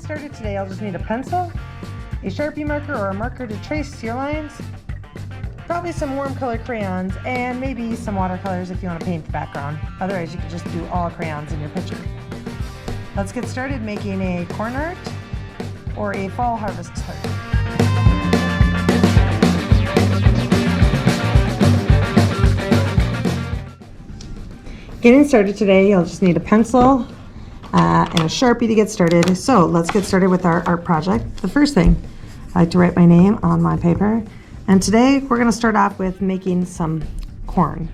started today, I'll just need a pencil, a Sharpie marker or a marker to trace your lines, probably some warm color crayons, and maybe some watercolors if you want to paint the background. Otherwise, you could just do all crayons in your picture. Let's get started making a corn art or a fall harvest art. Getting started today, you'll just need a pencil and a Sharpie to get started. So let's get started with our art project. The first thing, I like to write my name on my paper. And today we're going to start off with making some corn.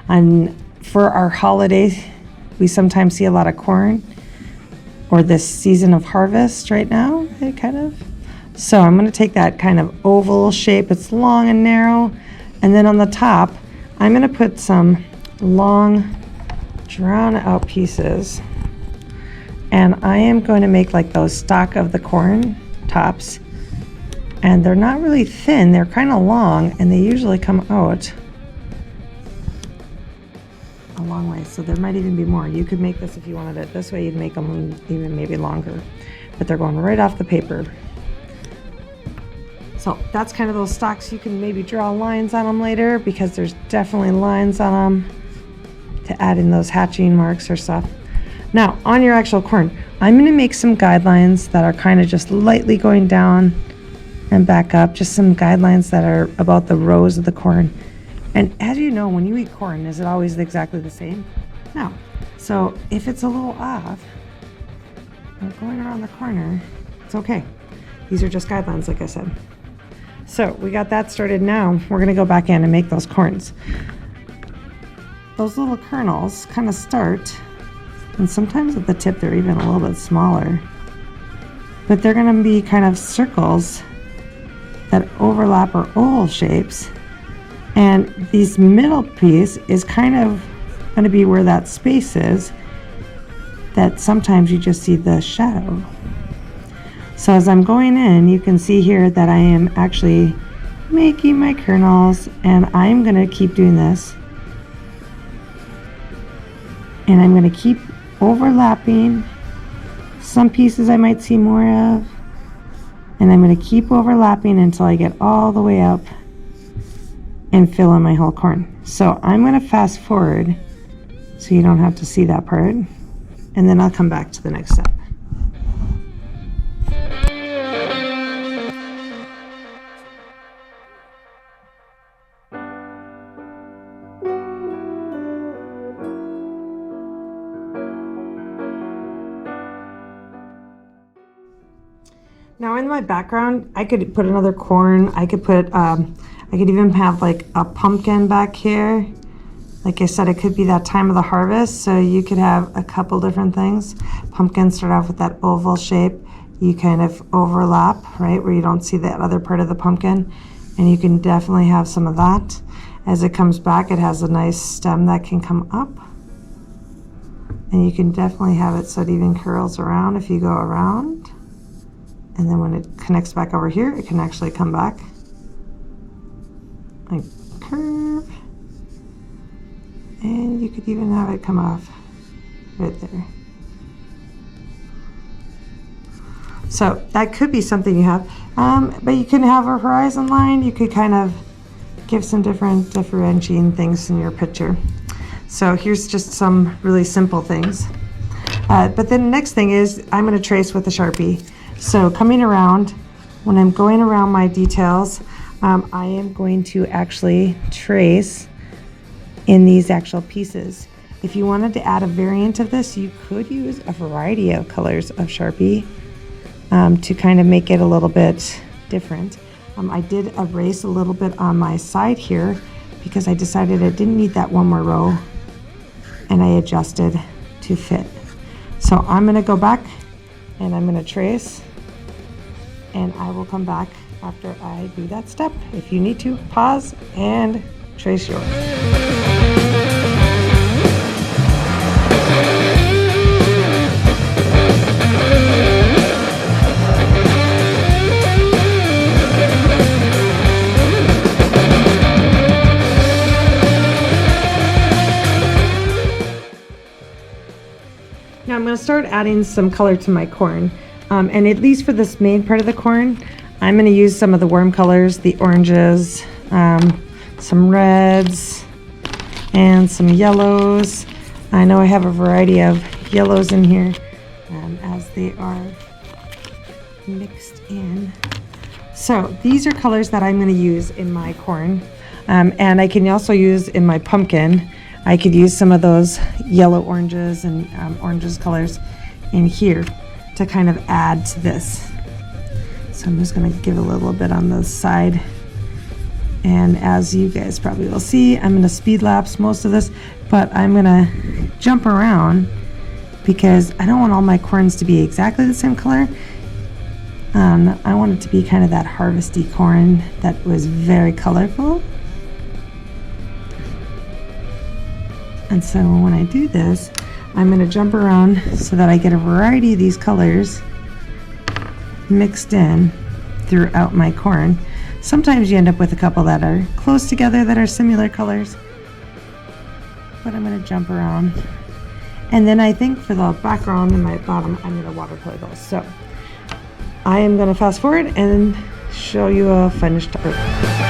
And for our holidays, we sometimes see a lot of corn, or this season of harvest right now, kind of. So I'm going to take that kind of oval shape. It's long and narrow. And then on the top, I'm going to put some long, drawn out pieces. And I am going to make like those stalk of the corn tops. And they're not really thin, they're kind of long, and they usually come out a long way. So there might even be more. You could make this if you wanted it this way, you'd make them even maybe longer. But they're going right off the paper. So that's kind of those stalks. You can maybe draw lines on them later because there's definitely lines on them to add in those hatching marks or stuff. Now, on your actual corn, I'm going to make some guidelines that are kind of just lightly going down and back up, just some guidelines that are about the rows of the corn. And as you know, when you eat corn, is it always exactly the same? No. So if it's a little off, or going around the corner, it's okay. These are just guidelines, like I said. So we got that started. Now we're going to go back in and make those corns. Those little kernels kind of start, and sometimes at the tip they're even a little bit smaller, but they're going to be kind of circles that overlap or oval shapes, and this middle piece is kind of going to be where that space is that sometimes you just see the shadow. So as I'm going in, you can see here that I am actually making my kernels, and I'm going to keep doing this, and I'm going to keep overlapping. Some pieces I might see more of, and I'm going to keep overlapping until I get all the way up and fill in my whole corn. So I'm going to fast forward so you don't have to see that part, and then I'll come back to the next step. Now in my background, I could put another corn. I could put, I could even have like a pumpkin back here. Like I said, it could be that time of the harvest, so you could have a couple different things. Pumpkins start off with that oval shape. You kind of overlap, right, where you don't see that other part of the pumpkin. And you can definitely have some of that. As it comes back, it has a nice stem that can come up. And you can definitely have it so it even curls around if you go around. And then when it connects back over here, it can actually come back and curve. And you could even have it come off right there. So that could be something you have. But you can have a horizon line. You could kind of give some different differentiating things in your picture. So here's just some really simple things. But then the next thing is I'm going to trace with a Sharpie. So coming around, when I'm going around my details, I am going to actually trace in these actual pieces. If you wanted to add a variant of this, you could use a variety of colors of Sharpie to kind of make it a little bit different. I did erase a little bit on my side here because I decided I didn't need that one more row, and I adjusted to fit. So I'm going to go back and I'm going to trace. And I will come back after I do that step. If you need to, pause and trace yours. Now I'm going to start adding some color to my corn. And at least for this main part of the corn, I'm going to use some of the warm colors, the oranges, some reds, and some yellows. I know I have a variety of yellows in here as they are mixed in. So these are colors that I'm going to use in my corn, and I can also use in my pumpkin. I could use some of those yellow oranges and oranges colors in here to kind of add to this. So I'm just going to give a little bit on the side, and as you guys probably will see, I'm going to speed lapse most of this, but I'm going to jump around because I don't want all my corns to be exactly the same color. I want it to be kind of that harvesty corn that was very colorful. And so when I do this, I'm going to jump around so that I get a variety of these colors mixed in throughout my corn. Sometimes you end up with a couple that are close together that are similar colors, but I'm going to jump around. And then I think for the background in my bottom, I'm going to watercolor those. So I am going to fast forward and show you a finished art.